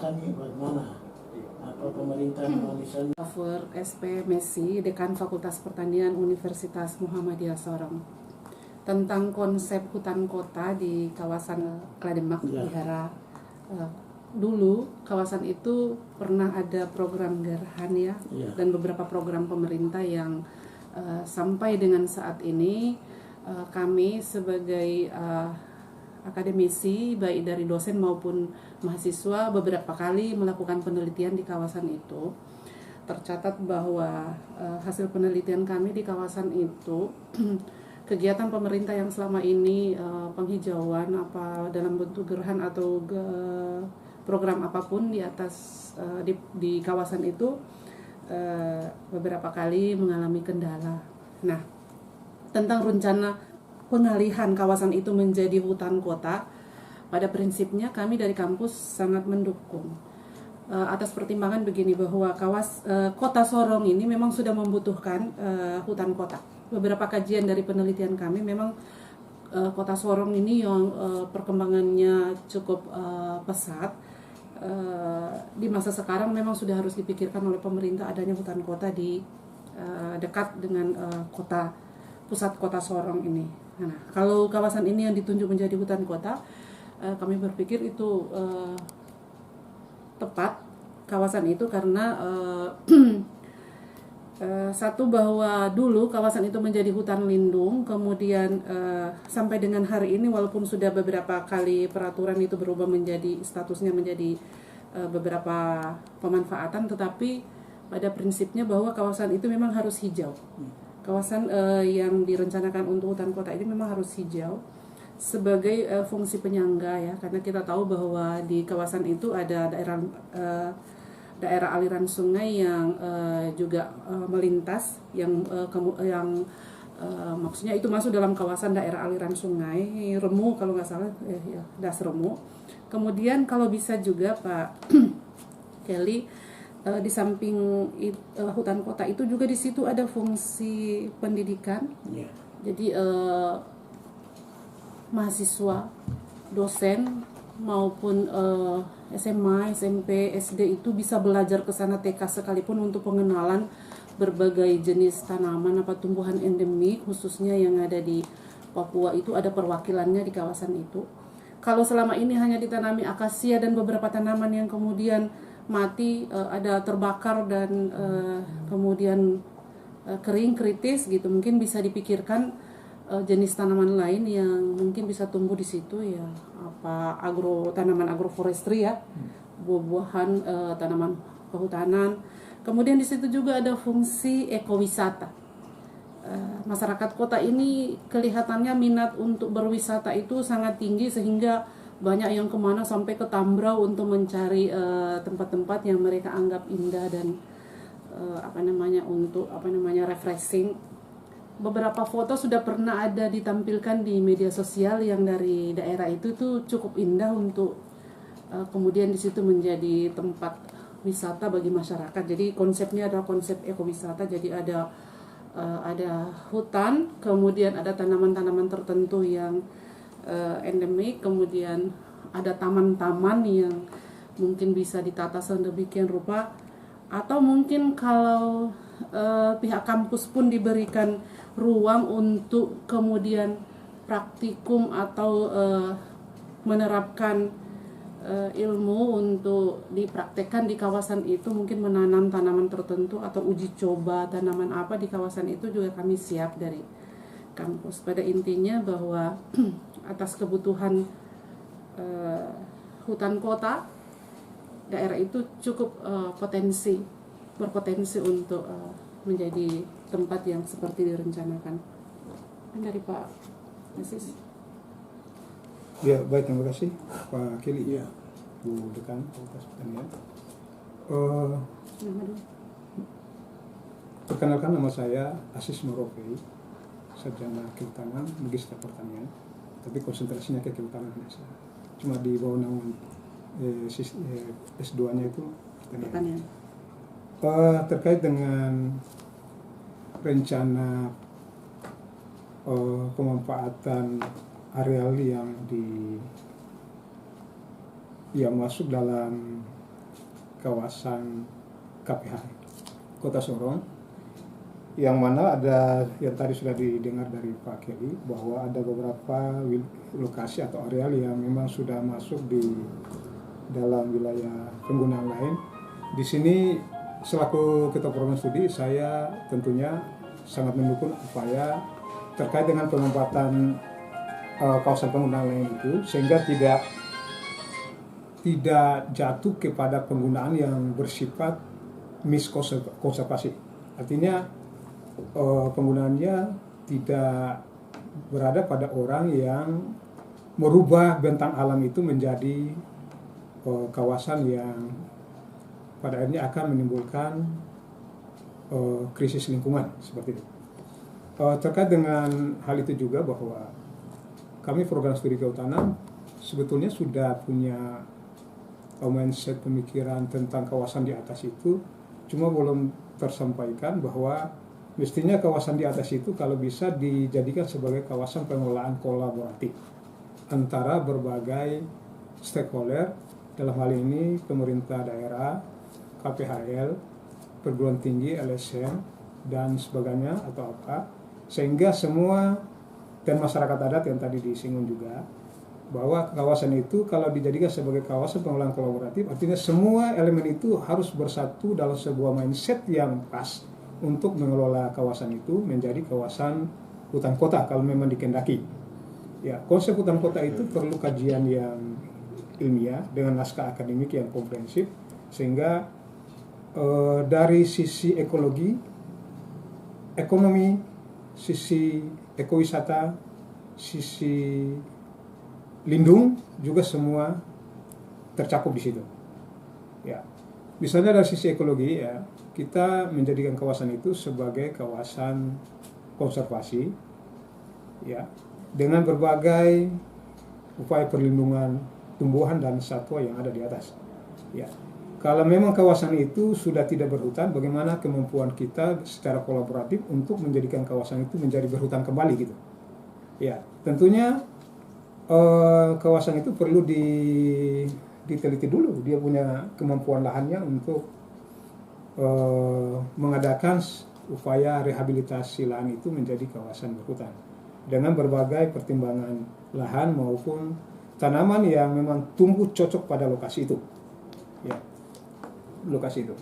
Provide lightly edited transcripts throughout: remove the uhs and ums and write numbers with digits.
kawasan ini bagaimana? Apa pemerintah melalui Dr. SP Messi, Dekan Fakultas Pertanian Universitas Muhammadiyah Sorong, tentang konsep hutan kota di kawasan Klademak Bihara. Dulu kawasan itu pernah ada program Gerhan ya, dan beberapa program pemerintah yang sampai dengan saat ini kami sebagai akademisi baik dari dosen maupun mahasiswa beberapa kali melakukan penelitian di kawasan itu. Tercatat bahwa hasil penelitian kami di kawasan itu kegiatan pemerintah yang selama ini penghijauan apa dalam bentuk gerhan atau program apapun di atas di kawasan itu beberapa kali mengalami kendala. Nah, tentang rencana pengalihan kawasan itu menjadi hutan kota, pada prinsipnya kami dari kampus sangat mendukung. Atas pertimbangan begini, bahwa kota Sorong ini memang sudah membutuhkan hutan kota. Beberapa kajian dari penelitian kami memang kota Sorong ini yang perkembangannya cukup pesat. Di masa sekarang memang sudah harus dipikirkan oleh pemerintah adanya hutan kota di dekat dengan pusat kota Sorong ini. Nah, kalau kawasan ini yang ditunjuk menjadi hutan kota, kami berpikir itu tepat kawasan itu karena satu, bahwa dulu kawasan itu menjadi hutan lindung, kemudian sampai dengan hari ini walaupun sudah beberapa kali peraturan itu berubah menjadi statusnya menjadi beberapa pemanfaatan, tetapi pada prinsipnya bahwa kawasan itu memang harus hijau. Kawasan yang direncanakan untuk hutan kota ini memang harus hijau sebagai fungsi penyangga ya, karena kita tahu bahwa di kawasan itu ada daerah aliran sungai yang juga melintas, yang maksudnya itu masuk dalam kawasan daerah aliran sungai Remu kalau nggak salah, Das Remu. Kemudian kalau bisa juga Pak Kelly, di samping hutan kota itu juga di situ ada fungsi pendidikan. Jadi mahasiswa, dosen maupun SMA, SMP, SD itu bisa belajar ke sana, TK sekalipun, untuk pengenalan berbagai jenis tanaman apa tumbuhan endemik khususnya yang ada di Papua, itu ada perwakilannya di kawasan itu. Kalau selama ini hanya ditanami akasia dan beberapa tanaman yang kemudian mati, ada terbakar dan kemudian kering kritis gitu, mungkin bisa dipikirkan jenis tanaman lain yang mungkin bisa tumbuh di situ ya, apa tanaman agroforestry ya, buah-buahan, tanaman kehutanan. Kemudian di situ juga ada fungsi ekowisata. Masyarakat kota ini kelihatannya minat untuk berwisata itu sangat tinggi, sehingga banyak yang kemana sampai ke Tambrau untuk mencari tempat-tempat yang mereka anggap indah dan refreshing. Beberapa foto sudah pernah ada ditampilkan di media sosial yang dari daerah itu tuh cukup indah untuk kemudian di situ menjadi tempat wisata bagi masyarakat. Jadi konsepnya adalah konsep ekowisata. Jadi ada hutan, kemudian ada tanaman-tanaman tertentu yang endemik, kemudian ada taman-taman yang mungkin bisa ditata sedemikian rupa, atau mungkin kalau pihak kampus pun diberikan ruang untuk kemudian praktikum atau menerapkan ilmu untuk dipraktekkan di kawasan itu, mungkin menanam tanaman tertentu atau uji coba tanaman apa di kawasan itu, juga kami siap dari kampus. Pada intinya bahwa atas kebutuhan hutan kota, daerah itu cukup berpotensi untuk menjadi tempat yang seperti direncanakan. Dari Pak Asis. Ya, baik, terima kasih Pak Kili, Bu Dekan Fakultas Pertanian. Perkenalkan, nama saya Asis Nurofei, sarjana kehutanan, magister pertanian, tapi konsentrasinya ke kehutanan biasa. Cuma di bawah naungan S2-nya itu pertanian. Terkait dengan rencana pemanfaatan areal yang masuk dalam kawasan KPH Kota Sorong, yang mana ada yang tadi sudah didengar dari Pak Kelly bahwa ada beberapa lokasi atau areal yang memang sudah masuk di dalam wilayah penggunaan lain. Di sini selaku Ketua Program Studi, saya tentunya sangat mendukung upaya terkait dengan penempatan kawasan penggunaan lain itu, sehingga tidak jatuh kepada penggunaan yang bersifat miskonservasi. Artinya penggunaannya tidak berada pada orang yang merubah bentang alam itu menjadi kawasan yang pada akhirnya akan menimbulkan krisis lingkungan seperti itu. Terkait dengan hal itu juga bahwa kami program studi kehutanan sebetulnya sudah punya mindset pemikiran tentang kawasan di atas itu, cuma belum tersampaikan bahwa mestinya kawasan di atas itu kalau bisa dijadikan sebagai kawasan pengelolaan kolaboratif antara berbagai stakeholder, dalam hal ini pemerintah daerah, KPHL, perguruan tinggi, LSM, dan sebagainya atau apa, sehingga semua dan masyarakat adat yang tadi disinggung juga, bahwa kawasan itu kalau dijadikan sebagai kawasan pengelolaan kolaboratif, artinya semua elemen itu harus bersatu dalam sebuah mindset yang pas untuk mengelola kawasan itu menjadi kawasan hutan kota kalau memang dikehendaki. Ya, konsep hutan kota itu perlu kajian yang ilmiah dengan naskah akademik yang komprehensif, sehingga dari sisi ekologi, ekonomi, sisi ekowisata, sisi lindung juga semua tercakup di situ. Ya, misalnya dari sisi ekologi, ya kita menjadikan kawasan itu sebagai kawasan konservasi, ya, dengan berbagai upaya perlindungan tumbuhan dan satwa yang ada di atas. Ya, kalau memang kawasan itu sudah tidak berhutan, bagaimana kemampuan kita secara kolaboratif untuk menjadikan kawasan itu menjadi berhutan kembali gitu. Ya, tentunya kawasan itu perlu diteliti dulu, dia punya kemampuan lahannya untuk mengadakan upaya rehabilitasi lahan itu menjadi kawasan berhutan dengan berbagai pertimbangan lahan maupun tanaman yang memang tumbuh cocok pada lokasi itu. Ya, lokasi itu.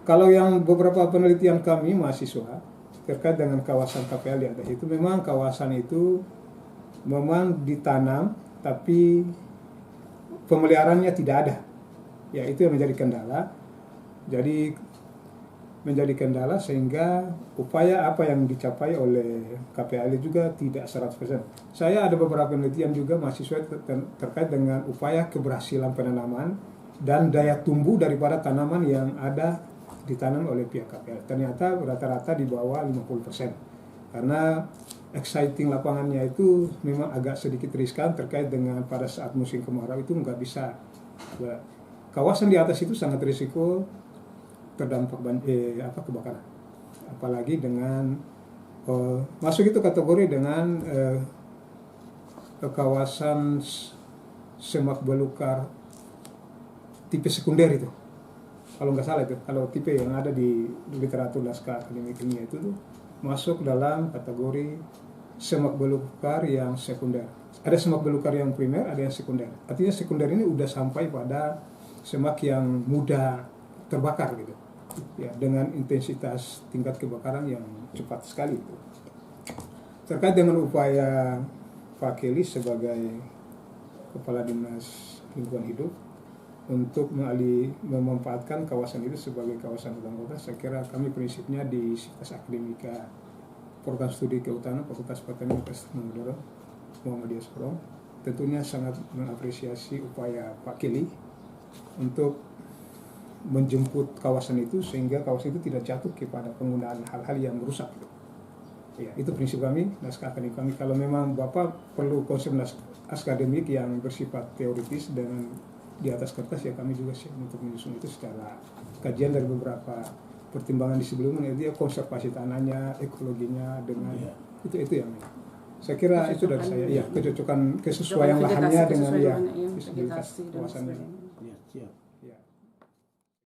Kalau yang beberapa penelitian kami mahasiswa terkait dengan kawasan KPL di atas itu, memang kawasan itu memang ditanam tapi pemeliharaannya tidak ada. Ya, itu yang menjadi kendala. Jadi menjadi kendala sehingga upaya apa yang dicapai oleh KPAL juga tidak 100%. Saya ada beberapa penelitian juga mahasiswa terkait dengan upaya keberhasilan penanaman dan daya tumbuh daripada tanaman yang ada ditanam oleh pihak KPAL. Ternyata rata-rata di bawah 50%. Karena exciting lapangannya itu memang agak sedikit riskan terkait dengan pada saat musim kemarau itu nggak bisa. Kawasan di atas itu sangat risiko terdampak kebakaran. Apalagi dengan masuk itu kategori dengan kawasan semak belukar tipe sekunder itu. Kalau nggak salah itu, kalau tipe yang ada di literatur naskah akademik ilmiah itu tuh masuk dalam kategori semak belukar yang sekunder. Ada semak belukar yang primer, ada yang sekunder. Artinya sekunder ini udah sampai pada semak yang mudah terbakar gitu. Ya, dengan intensitas tingkat kebakaran yang cepat sekali. Terkait dengan upaya Pak Kelly sebagai Kepala Dinas Lingkungan Hidup untuk memanfaatkan kawasan itu sebagai kawasan hutan kota, saya kira kami prinsipnya di Sivitas Akademika Program Studi Kehutanan Fakultas Pertanian Universitas Muhammadiyah Sorong tentunya sangat mengapresiasi upaya Pak Kelly untuk menjemput kawasan itu sehingga kawasan itu tidak jatuh kepada penggunaan hal-hal yang merusak. Ya, itu prinsip kami, naskah akademik kami. Kalau memang Bapak perlu konsep naskah akademik yang bersifat teoritis dengan di atas kertas, ya kami juga siap untuk menyusun itu secara kajian dari beberapa pertimbangan di sebelumnya, dia konservasi tanahnya, ekologinya dengan itu yang saya kira itu dari saya, ya kecocokan kesesuaian lahannya dengan ya visibilitas kawasannya. Ya, siap.